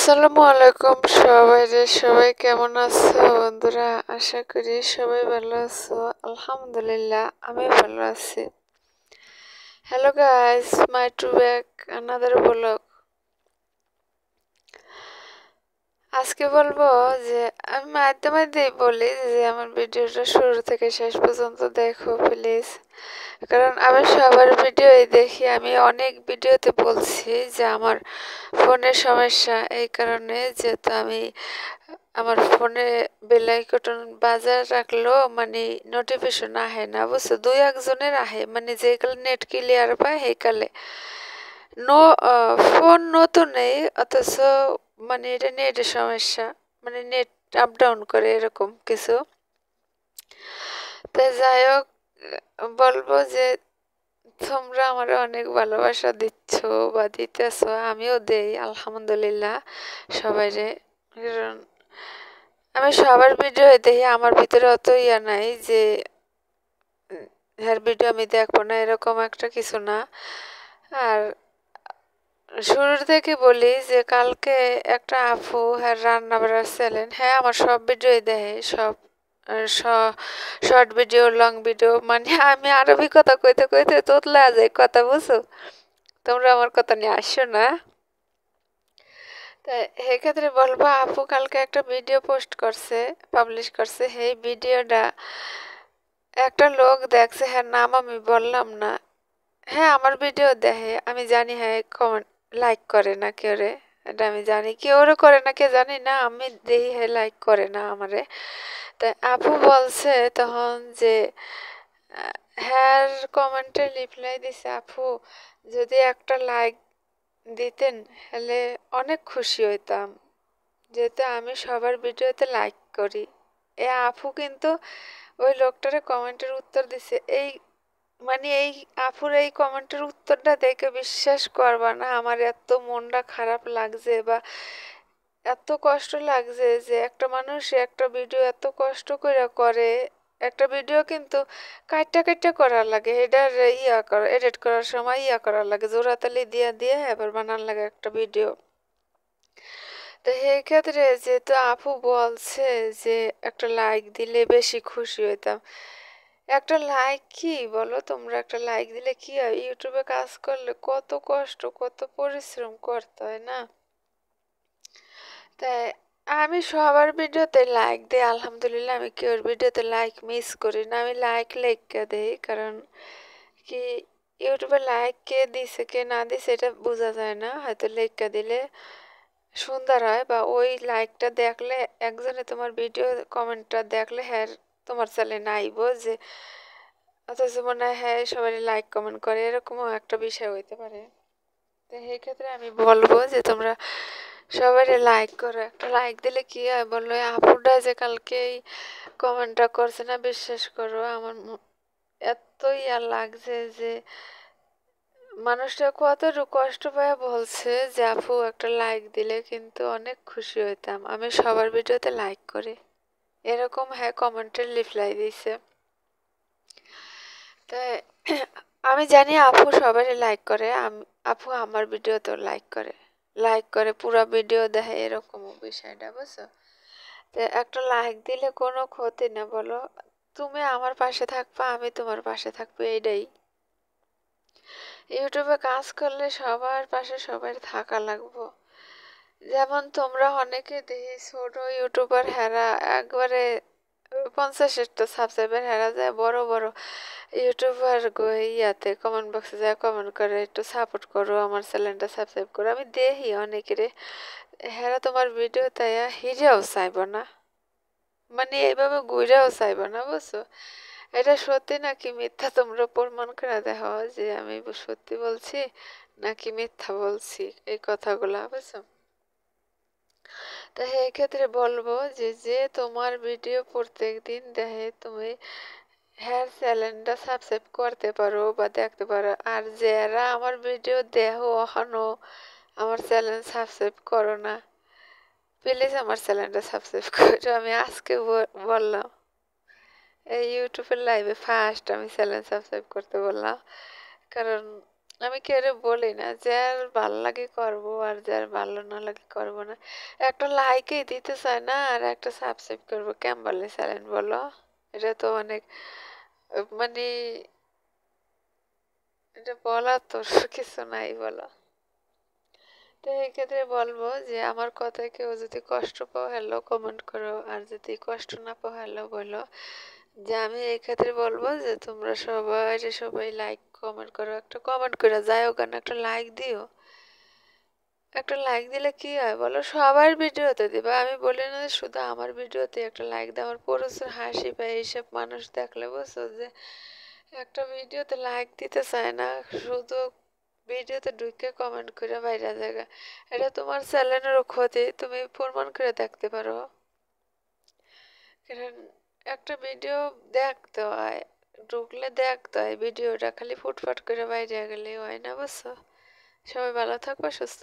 আসসালামু আলাইকুম সবাই কেমন আছো বন্ধুরা? আশা করি সবাই ভালো আছো। আলহামদুলিল্লাহ আমি ভালো আছি। Hello guys, my to back another blog. আজকে বলবো যে আমি মাঝে মাঝেই বলি যে আমার ভিডিওটা শুরু থেকে শেষ পর্যন্ত দেখো প্লিজ, কারণ আমি সবার ভিডিওই দেখি। আমি অনেক ভিডিওতে বলছি যে আমার ফোনের সমস্যা, এই কারণে যেহেতু আমি আমার ফোনে বেল আইকন বাজার রাখলেও মানে নোটিফিকেশন আহে না, বুঝছো? দুই একজনের আহে, মানে যে কালে নেট ক্লিয়ার পায় সেই কালে নো ফোন নতুন নেই, অথচ মানে এটা নেটের সমস্যা, মানে নেট আপ ডাউন করে এরকম কিছু। তাই যাই হোক, বলবো যে তোমরা আমার অনেক ভালোবাসা দিচ্ছ বা দিতেছ, আমিও দেই আলহামদুলিল্লাহ সবাইরে। কারণ আমি সবার ভিডিও দেখি, আমার ভিতরে অত ইয়া নাই যে হ্যার ভিডিও আমি দেখবো না, এরকম একটা কিছু না। আর শুরুর থেকে বলি যে কালকে একটা আপু হ্যাঁ রান্না বাড়ার চ্যানেল, হ্যাঁ আমার সব ভিডিওই দেখে, সব শর্ট ভিডিও, লং ভিডিও, মানে আমি আরবি কথা কইতে কইতে তোতলা যায় কথা, বুঝো? তোমরা আমার কথা নিয়ে আসো না। তাই সেক্ষেত্রে বলবো, আপু কালকে একটা ভিডিও পোস্ট করছে, পাবলিশ করছে। সেই ভিডিওটা একটা লোক দেখছে, হ্যাঁ নাম আমি বললাম না। হ্যাঁ আমার ভিডিও দেখে, আমি জানি। হ্যাঁ কমেন্ট লাইক করে না কেউ রে, এটা আমি জানি। কেউ করে না কে জানি না, আমি দেখি হ্যাঁ লাইক করে না আমারে। তাই আপু বলছে তখন যে হ্যাঁ কমেন্টে রিপ্লাই দিছে, আপু যদি একটা লাইক দিতেন হলে অনেক খুশি হইতাম, যেহেতু আমি সবার ভিডিওতে লাইক করি। এ আপু কিন্তু ওই লোকটারে কমেন্টের উত্তর দিছে। এই মানে এই আপুর এই কমেন্টের উত্তরটা দেখে বিশ্বাস করবা না, আমার এত মনটা খারাপ লাগছে বা এত কষ্ট লাগছে যে একটা মানুষ একটা ভিডিও এত কষ্ট করে করে। একটা ভিডিও কিন্তু কাটটা কাটটা করা লাগে, এটা ইয়া করা, এডিট করার সময় ইয়া করা লাগে, জোড়াতালি দিয়ে দিয়ে এবার বানান লাগে একটা ভিডিও। তো সেই ক্ষেত্রে যেহেতু আপু বলছে যে একটা লাইক দিলে বেশি খুশি হইতাম। একটা লাইক কি বলো তোমরা? একটা লাইক দিলে কি হয়? ইউটিউবে কাজ করলে কত কষ্ট, কত পরিশ্রম করতে হয় না? তাই আমি সবার ভিডিওতে লাইক দিই আলহামদুলিল্লাহ। আমি কেউর ভিডিওতে লাইক মিস করি না, আমি লাইক লেখা দেই। কারণ কি, ইউটিউবে লাইক কে দিছে কে না দিছে এটা বোঝা যায় না, হয়তো লেখা দিলে সুন্দর হয়, বা ওই লাইকটা দেখলে একজনে তোমার ভিডিও কমেন্টটা দেখলে হ্যাঁ তোমার চ্যানেলে আইব যে, অথচ মনে হয় হ্যাঁ সবাই লাইক কমেন্ট করে, এরকমও একটা বিষয় হইতে পারে। তো সেই ক্ষেত্রে আমি বলবো যে তোমরা সবাই লাইক করো। একটা লাইক দিলে কি হয় বললো? আপুটা যে কালকে এই কমেন্টটা করছে না, বিশ্বাস করো আমার এত ইয়া লাগছে যে মানুষটা কতটুকু কষ্ট পায় বলছে যে আপু একটা লাইক দিলে কিন্তু অনেক খুশি হইতাম, আমি সবার ভিডিওতে লাইক করি, এরকম হ্যাঁ কমেন্টের রিপ্লাই দিছে। তাই আমি জানি আপু সবাই লাইক করে, আপু আমার ভিডিওতেও লাইক করে, লাইক করে পুরো ভিডিও দেখে, এরকম বিষয়টা, বুঝছো? তো একটা লাইক দিলে কোনো ক্ষতি না বলো? তুমি আমার পাশে থাকবা, আমি তোমার পাশে থাকবো, এইটাই। ইউটিউবে কাজ করলে সবার পাশে সবার থাকা লাগবো। যেমন তোমরা অনেকে দেখি ছোট ইউটিউবার হেরা একবারে 50টা সাবস্ক্রাইবার হেরা যায়, বড় বড় ইউটিউবার ইয়াতে কমেন্ট বক্সে যায় কমেন্ট করে, একটু সাপোর্ট করো, আমার চ্যানেলটা সাবস্ক্রাইব করো। আমি দেখি অনেকের হেরা তোমার ভিডিও তাই হিরেও চাইব না, মানে এইভাবে ঘুরেও চাইব না, বুঝছো? এটা সত্যি নাকি মিথ্যা তোমরা প্রমাণ করে দেখো যে আমি সত্যি বলছি নাকি মিথ্যা বলছি এই কথাগুলা, বুঝছো? তা এই ক্ষেত্রে বলবো যে যে তোমার ভিডিও প্রত্যেক দিন দেখে, তুমি হ্যাঁ চ্যানেলটা সাবস্ক্রাইব করতে পারো বা দেখতে পারো। আর যারা আমার ভিডিও দেখো এখনো আমার চ্যানেল সাবস্ক্রাইব করো না, প্লিজ আমার চ্যানেলটা সাবস্ক্রাইব করো। আমি আজকে বললাম, এই ইউটিউবের লাইভে ফার্স্ট আমি চ্যানেল সাবস্ক্রাইব করতে বললাম, কারণ আমি কেউ বলি না, যার ভাল লাগে করবো আর যার ভালো না লাগে করবো না। একটা লাইকই দিতে চায় না আর একটা সাবস্ক্রাইব করবো, কেমন চ্যানেল বলো? এটা তো অনেক মানে এটা বলার তো কিছু নাই বলো। তো এই ক্ষেত্রে বলবো যে আমার কথায় কেউ যদি কষ্ট পাও হ্যালো কমেন্ট করো, আর যদি কষ্ট না পাও হ্যালো বলো। যে আমি এই ক্ষেত্রে বলবো যে তোমরা সবাই লাইক কমেন্ট করো, একটা কমেন্ট করে যাই হোক না, একটা লাইক দিও। একটা লাইক দিলে কি হয় বলো, সবার ভিডিওতে দিবা, আমি বলি না যে শুধু আমার ভিডিওতে একটা লাইক দাও। আমার প্রচুর হাসি পায় এইসব মানুষ দেখলে, বুঝছো যে একটা ভিডিওতে লাইক দিতে চায় না, শুধু ভিডিওতে ঢুকে কমেন্ট করে বাইরে জায়গা। এটা তোমার চ্যানেলেরও ক্ষতি, তুমি প্রমাণ করে দেখতে পারো। কারণ একটা ভিডিও দেখতে হয়, ঢুকলে দেখতে হয় ভিডিওটা, খালি ফুটফাট করে বাইরে গেলে হয় না, বুঝছো? সবাই ভালো থাকবে, সুস্থ